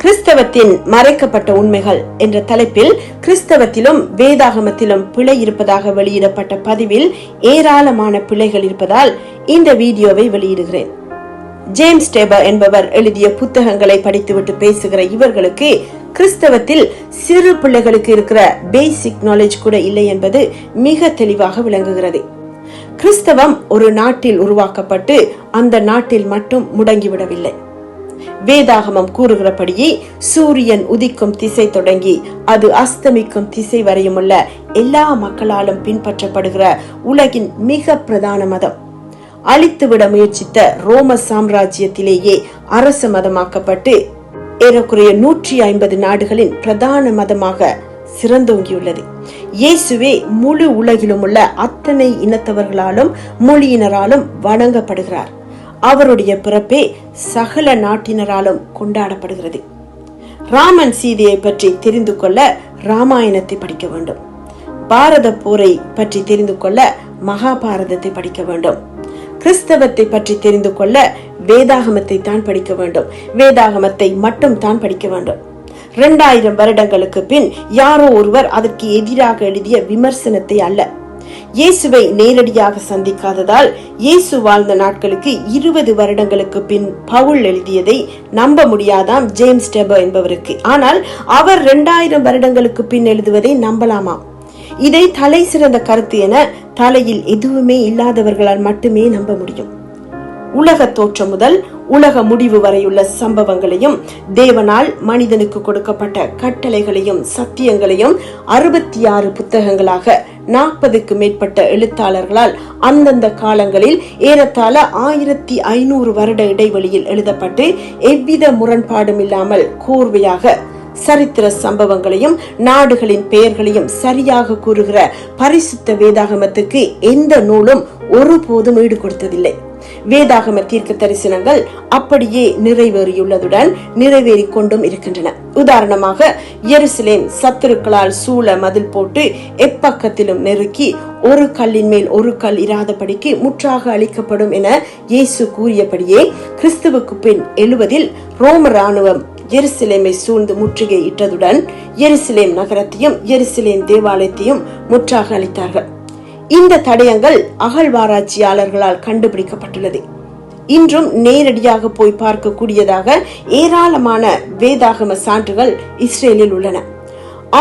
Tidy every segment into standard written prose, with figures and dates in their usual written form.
கிறிஸ்தவத்தின் மறைக்கப்பட்ட உண்மைகள் என்ற தலைப்பில் கிறிஸ்தவத்திலும் வேதாகமத்திலும் பிழை இருப்பதாக வெளியிடப்பட்ட பதிவில் ஏராளமான பிழைகள் இருப்பதால் இந்த வீடியோவை வெளியிடுகிறேன். ஜேம்ஸ் டேபர் என்பவர் எழுதிய புத்தகங்களை படித்துவிட்டு பேசுகிற இவர்களுக்கு கிறிஸ்தவத்தில் சிறு பிள்ளைகளுக்கு இருக்கிற பேசிக் நாலேஜ் கூட இல்லை என்பது மிக தெளிவாக விளங்குகிறது. கிறிஸ்தவம் ஒரு நாட்டில் உருவாக்கப்பட்டு அந்த நாட்டில் மட்டும் முடங்கிவிடவில்லை. வேதாகமம் கூறுகிறபடியே சூரியன் உதிக்கும் திசை தொடங்கி அது அஸ்தமிக்கும் திசை வரையுமுள்ள எல்லா மக்களாலும் பின்பற்றப்படுகிற உலகின் மிக பிரதான மதம், அழித்துவிட முயற்சித்த ரோம சாம்ராஜ்யத்திலேயே அரச மதமாக்கப்பட்டு ஏறக்குறைய 150 நாடுகளின் பிரதான மதமாக சிறந்தோங்கியுள்ளது. இயேசுவே முழு உலகிலும் உள்ள அத்தனை இனத்தவர்களாலும் மொழியினராலும் வணங்கப்படுகிறார். அவருடைய பிறப்பே சகல நாட்டினராலும் கொண்டாடப்படுகிறது. ராமன் சீதையை பற்றி தெரிந்து கொள்ள ராமாயணத்தை படிக்க வேண்டும். பாரத போரை பற்றி தெரிந்து கொள்ள மகாபாரதத்தை படிக்க வேண்டும். கிறிஸ்தவத்தை பற்றி தெரிந்து கொள்ள வேதாகமத்தை தான் படிக்க வேண்டும். வேதாகமத்தை மட்டும் தான் படிக்க வேண்டும். 2000 வருடங்களுக்கு பின் யாரோ ஒருவர் அதற்கு எதிராக எழுதிய விமர்சனத்தை அல்ல. இயேசுவை நேரடியாக சந்திக்காததால் இயேசு வாழ்ந்த நாட்களுக்கு 20 வருடங்களுக்கு பின் பவுல் எழுதியதை நம்ப முடியாதாம் ஜேம்ஸ் டேபர் என்பவருக்கு. ஆனால் அவர் 2000 வருடங்களுக்கு பின் எழுதுவதை நம்பலாமா? இதை தலை சிறந்த கருத்து என தலையில் எதுவுமே இல்லாதவர்களால் மட்டுமே நம்ப முடியும். உலக தோற்றம் முதல் உலக முடிவு வரையுள்ள சம்பவங்களையும் தேவனால் மனிதனுக்கு கொடுக்கப்பட்ட கட்டளைகளையும் சத்தியங்களையும் 66 புத்தகங்களாக 40க்கு மேற்பட்ட எழுத்தாளர்களால் அந்தந்த காலங்களில் ஏறத்தாழ 1500 வருட இடைவெளியில் எழுதப்பட்டு எவ்வித முரண்பாடும் இல்லாமல் கோர்வையாக சரித்திர சம்பவங்களையும் நாடுகளின் பெயர்களையும் சரியாக கூறுகிற பரிசுத்த வேதாகமத்துக்கு எந்த நூலும் ஒருபோதும் ஈடு கொடுத்ததில்லை. வேதாகம தீர்க்க தரிசனங்கள் அப்படியே நிறைவேறியுள்ளதுடன் நிறைவேறி கொண்டும் இருக்கின்றன. உதாரணமாக எருசலேம் சத்துருக்களால் சூழ மதில் போட்டு எப்பக்கத்திலும் நெருக்கி ஒரு கல்லின் மேல் ஒரு கல் இராதபடிக்கு முற்றாக அழிக்கப்படும் என இயேசு கூறியபடியே கிறிஸ்துவுக்கு பின் 70 ரோம ராணுவம் எருசலேமை சூழ்ந்து முற்றுகை இட்டதுடன் எருசலேம் நகரத்தையும் எருசலேம் தேவாலயத்தையும் முற்றாக அளித்தார்கள். இந்த தடயங்கள் அகழ்வாராய்ச்சியாளர்களால் கண்டுபிடிக்கப்பட்டுள்ளது. இன்றும் நேரடியாக போய் பார்க்கக்கூடியதாக ஏராளமான வேதாகம சான்றுகள் இஸ்ரேலில் உள்ளன.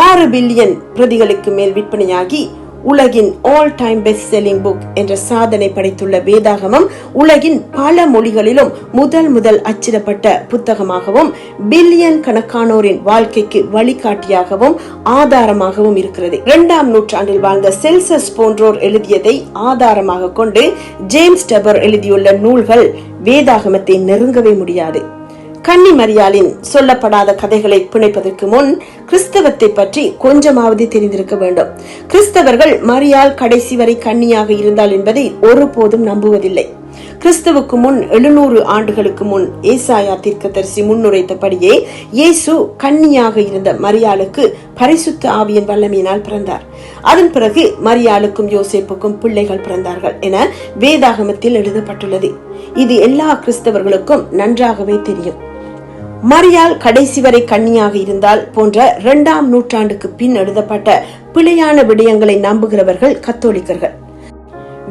6 பில்லியன் பிரதிகளுக்கு மேல் விற்பனையாகி உலகின் all time best selling book என்ற சாதனை படைத்துள்ள வேதாகமம் உலகின் பல மொழிகளிலும் முதல் அச்சிடப்பட்ட புத்தகமாகவும் பில்லியன் கணக்கானோரின் வாழ்க்கைக்கு வழிகாட்டியாகவும் ஆதாரமாகவும் இருக்கிறது. 2ஆம் நூற்றாண்டில் வாழ்ந்த செல்சஸ் போன்றோர் எழுதியதை ஆதாரமாக கொண்டு ஜேம்ஸ் டேபர் எழுதியுள்ள நூல்கள் வேதாகமத்தை நெருங்கவே முடியாது. கன்னி மரியாளின் சொல்லப்படாத கதைகளை பிணைப்பதற்கு முன் கிறிஸ்தவத்தை பற்றி கொஞ்சமாவது தெரிந்திருக்க வேண்டும். கிறிஸ்தவர்கள் மரியாள் கடைசி வரை கன்னியாக இருந்தாள் என்பதை ஒருபோதும் நம்புவதில்லை. கிறிஸ்துவுக்கு முன் 700 ஆண்டுகளுக்கு முன் ஏசாயா தீர்க்கதரிசி முன்னுரைத்தபடியே இயேசு கன்னியாக இருந்த மரியாளுக்கு பரிசுத்த ஆவியின் வல்லமையினால் பிறந்தார். அதன் பிறகு மரியாளுக்கும் யோசேப்புக்கும் பிள்ளைகள் பிறந்தார்கள் என வேதாகமத்தில் எழுதப்பட்டுள்ளது. இது எல்லா கிறிஸ்தவர்களுக்கும் நன்றாகவே தெரியும். மரியாள் கடைசி வரை கன்னியாக இருந்தால் போன்ற 2ஆம் நூற்றாண்டுக்கு பின் எழுதப்பட்ட பிழையான விடயங்களை நம்புகிறவர்கள் கத்தோலிக்கர்கள்.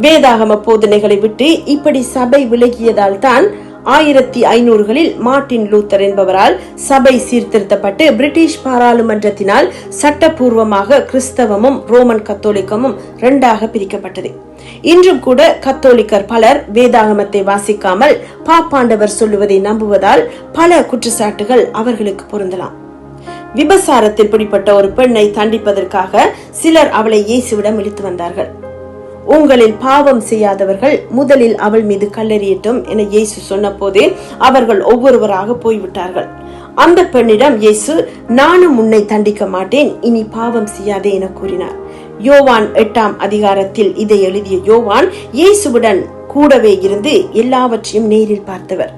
வேதாகம போதனைகளை விட்டு இப்படி சபை விலகியதால் தான் 1500களில் மார்ட்டின் லூத்தர் என்பவரால் சபை சீர்திருத்தப்பட்டு பிரிட்டிஷ் பாராளுமன்றத்தினால் சட்டப்பூர்வமாக கிறிஸ்தவமும் ரோமன் கத்தோலிக்கமும் 2ஆக பிரிக்கப்பட்டது. இன்றும் கூட கத்தோலிக்கர் பலர் வேதாகமத்தை வாசிக்காமல் பாப்பாண்டவர் சொல்லுவதை நம்புவதால் பல குற்றச்சாட்டுகள் அவர்களுக்கு பொருந்தலாம். விபசாரத்தில் பிடிப்பட்ட ஒரு பெண்ணை தண்டிப்பதற்காக சிலர் அவளை இயேசுவிடம் இழுத்து வந்தார்கள். உங்களில் பாவம் செய்யாதவர்கள் முதலில் அவள் மீது கல்லெறியட்டும் என இயேசு சொன்ன போதே அவர்கள் ஒவ்வொருவராக போய்விட்டார்கள். அந்த பெண்ணிடம் இயேசு, நானும் உன்னை தண்டிக்க மாட்டேன், இனி பாவம் செய்யாதே என கூறினார். யோவான் 8ஆம் அதிகாரத்தில் இதை எழுதிய யோவான் இயேசுவுடன் கூடவே இருந்து எல்லாவற்றையும் நேரில் பார்த்தவர்.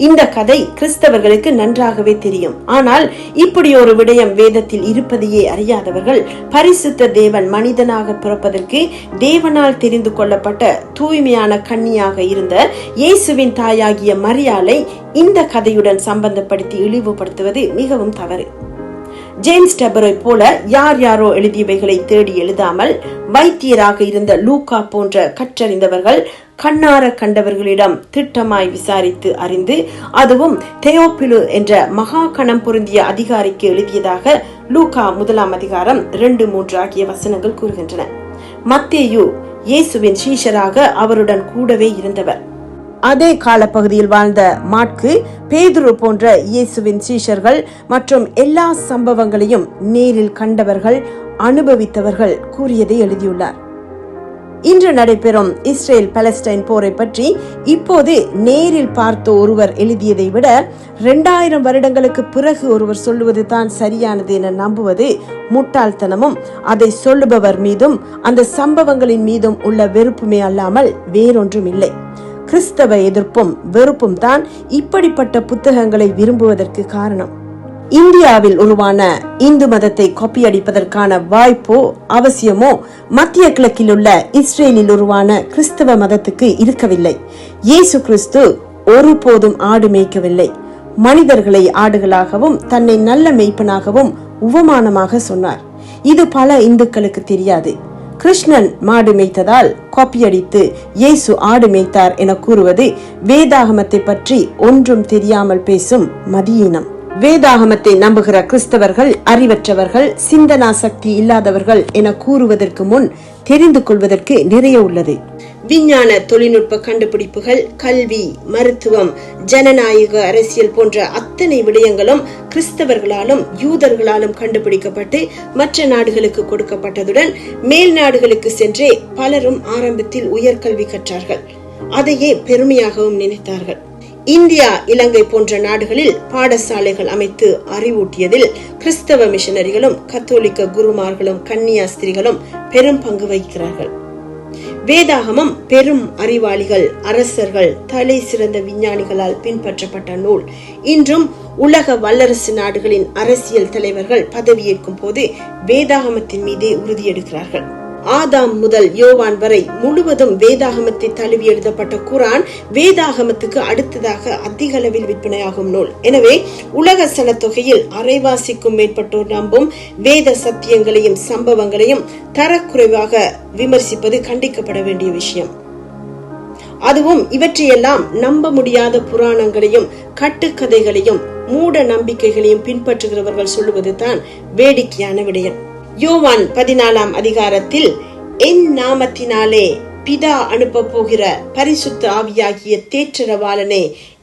இந்த கதை கிறிஸ்தவர்களுக்கு நன்றாகவே தெரியும். ஆனால் இப்படி ஒரு விடயம் வேதத்தில் இருப்பதையே அறியாதவர்கள் பரிசுத்த தேவன் மனிதனாக பிறப்பதற்கு தேவனால் தெரிந்து கொள்ளப்பட்ட தூய்மையான கன்னியாக இருந்த இயேசுவின் தாயாகிய மரியாளை இந்த கதையுடன் சம்பந்தப்படுத்தி இழிவுபடுத்துவது மிகவும் தவறு. ஜேம்ஸ் டெபரை போல யார் யாரோ எழுதியவைகளை தேடி எழுதாமல் வைத்தியராக இருந்த லூக்கா போன்ற கற்றறிந்தவர்கள் கண்ணார கண்டவர்களிடம் திட்டமாய் விசாரித்து அறிந்து, அதுவும் தெயோப்பிலு என்ற மகா கணம் பொருந்திய அதிகாரிக்கு எழுதியதாக லூக்கா 1 அதிகாரம் 2-3 ஆகிய வசனங்கள் கூறுகின்றன. மத்தேயு இயேசுவின் சீஷராக அவருடன் கூடவே இருந்தவர். அதே காலப்பகுதியில் வாழ்ந்த மாற்கு, பேதுரு போன்ற இயேசுவின் சீஷர்கள் மற்றும் எல்லா சம்பவங்களையும் நேரில் கண்டவர்கள், அனுபவித்தவர்கள் கூறியதை எழுதியுள்ளார். இன்று நடைபெறும் இஸ்ரேல் பாலஸ்டைன் போரை பற்றி இப்போது நேரில் பார்த்த ஒருவர் எழுதியதை விட 2000 வருடங்களுக்கு பிறகு ஒருவர் சொல்லுவது தான் சரியானது என நம்புவது முட்டாள்தனமும், அதை சொல்லுபவர் மீதும் அந்த சம்பவங்களின் மீதும் உள்ள வெறுப்புமே அல்லாமல் வேறொன்றும் இல்லை. கிறிஸ்தவ எதிர்ப்பும் வெறுப்பும் தான் இப்படிப்பட்ட புத்தகங்களை விரும்புவதற்கு காரணம். இந்தியாவில் உருவான இந்து மதத்தை காப்பி அடிப்பதற்கான வாய்ப்போ அவசியமோ மத்திய கிழக்கில் உள்ள இஸ்ரேலில் உருவான கிறிஸ்தவ மதத்துக்கு இருக்கவில்லை. இயேசு கிறிஸ்து ஒருபோதும் ஆடு மேய்க்கவில்லை. மனிதர்களை ஆடுகளாகவும் தன்னை நல்ல மேய்ப்பனாகவும் உவமானமாக சொன்னார். இது பல இந்துக்களுக்கு தெரியாது. கிருஷ்ணன் மாடு மேய்த்ததால் காப்பியடித்து இயேசு ஆடு மேய்த்தார் என கூறுவது வேதாகமத்தை பற்றி ஒன்றும் தெரியாமல் பேசும் மதியீனம். வேதாகமத்தை நம்புகிற கிறிஸ்தவர்கள் அறிவற்றவர்கள், சிந்தனா சக்தி இல்லாதவர்கள் என கூறுவதற்கு முன் தெரிந்து கொள்வதற்கு நிறைய உள்ளது. விஞ்ஞான தொழில்நுட்ப கண்டுபிடிப்புகள், கல்வி, மருத்துவம், ஜனநாயக அரசியல் போன்ற அத்தனை விடயங்களும் கிறிஸ்தவர்களாலும் யூதர்களாலும் கண்டுபிடிக்கப்பட்டு மற்ற நாடுகளுக்கு கொடுக்கப்பட்டதுடன் மேல் நாடுகளுக்கு சென்றே பலரும் ஆரம்பத்தில் உயர்கல்வி கற்றார்கள். அதையே பெருமையாகவும் நினைத்தார்கள். இந்தியா, இலங்கை போன்ற நாடுகளில் பாடசாலைகள் அமைத்து அறிவூட்டியதில் கிறிஸ்தவ மிஷனரிகளும் கத்தோலிக்க குருமார்களும் கன்னியாஸ்திரிகளும் பெரும் பங்கு வகிக்கிறார்கள். வேதாகமம் பெரும் அறிவாளிகள், அரசர்கள், தலை சிறந்த விஞ்ஞானிகளால் பின்பற்றப்பட்ட நூல். இன்றும் உலக வல்லரசு நாடுகளின் அரசியல் தலைவர்கள் பதவியேற்கும் போது வேதாகமத்தின் மீதே உறுதியெடுக்கிறார்கள். ஆதாம் முதல் யோவான் வரை முழுவதும் வேதாகமத்தை தழுவி எழுதப்பட்ட குரான் வேதாகமத்துக்கு அடுத்ததாக அதிக அளவில் விற்பனையாகும் நூல். எனவே உலக சனத்தொகையில் அரைவாசிக்கும் மேற்பட்டோர் நம்பும் வேத சத்தியங்களையும் சம்பவங்களையும் தரக்குறைவாக விமர்சிப்பது கண்டிக்கப்பட வேண்டிய விஷயம். அதுவும் இவற்றையெல்லாம் நம்ப முடியாத புராணங்களையும் கட்டுக்கதைகளையும் மூட நம்பிக்கைகளையும் பின்பற்றுகிறவர்கள் சொல்லுவது தான் வேடிக்கையான விடயம். யோவான் 14 அதிகாரத்தில் என் நாமத்தினாலே பிதா அனுப்ப போகிற பரிசுத்த ஆவியாகிய தேற்றரவாளனே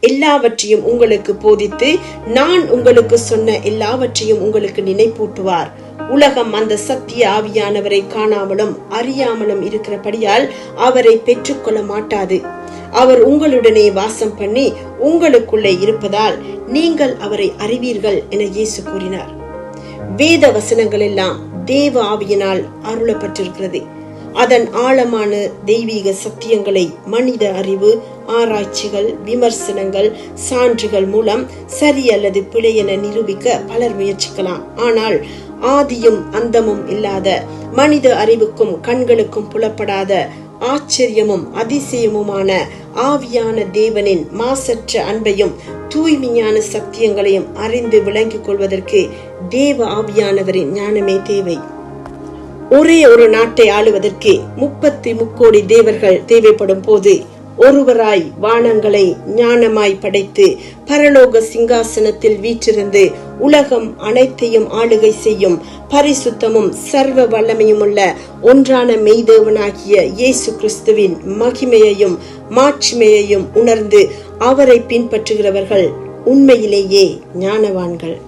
எல்லாவற்றையும் உங்களுக்கு போதித்து நான் உங்களுக்கு சொன்ன எல்லாவற்றையும் உங்களுக்கு நினைப்பூட்டுவார். உலகம் அந்த சத்திய ஆவியானவரை காணாமலும் அறியாமலும் இருக்கிறபடியால் அவரை பெற்றுக்கொள்ள மாட்டாது. அவர் உங்களுடனே வாசம் பண்ணி உங்களுக்குள்ளே இருப்பதால் நீங்கள் அவரை அறிவீர்கள் என இயேசு கூறினார். வேத வசனங்கள் எல்லாம் தேவ ஆவியினால் அருளப்பட்டிருக்கிறது. அதன் ஆழமான தெய்வீக சத்தியங்களை மனித அறிவு, ஆராய்ச்சிகள், விமர்சனங்கள், சான்றுகள் மூலம் சரி அல்லது பிழை என நிரூபிக்க பலர் முயற்சிக்கலாம். ஆனால் ஆதியும் அந்தமும் இல்லாத, மனித அறிவுக்கும் கண்களுக்கும் புலப்படாத ஆச்சரியமும் அதிசயமுமான ஆவியான தேவனின் மாசற்ற அன்பையும் தூய்மையான சத்தியங்களையும் அறிந்து விளங்கிக் கொள்வதற்கு தேவ ஆவியானவரின் ஞானமே தேவை. ஒரே ஒரு நாட்டை ஆளுவதற்கு 33 கோடி தேவர்கள் தேவைப்படும் போது ஒருவராய் வானங்களை ஞானமாய் படைத்து பரலோக சிங்காசனத்தில் வீற்றிருந்து உலகம் அனைத்தையும் ஆளுகை செய்யும் பரிசுத்தமும் சர்வ வல்லமையும் உள்ள ஒன்றான மெய்தேவனாகிய இயேசு கிறிஸ்துவின் மகிமையையும் மாட்சிமையையும் உணர்ந்து அவரை பின்பற்றுகிறவர்கள் உண்மையிலேயே ஞானவான்கள்.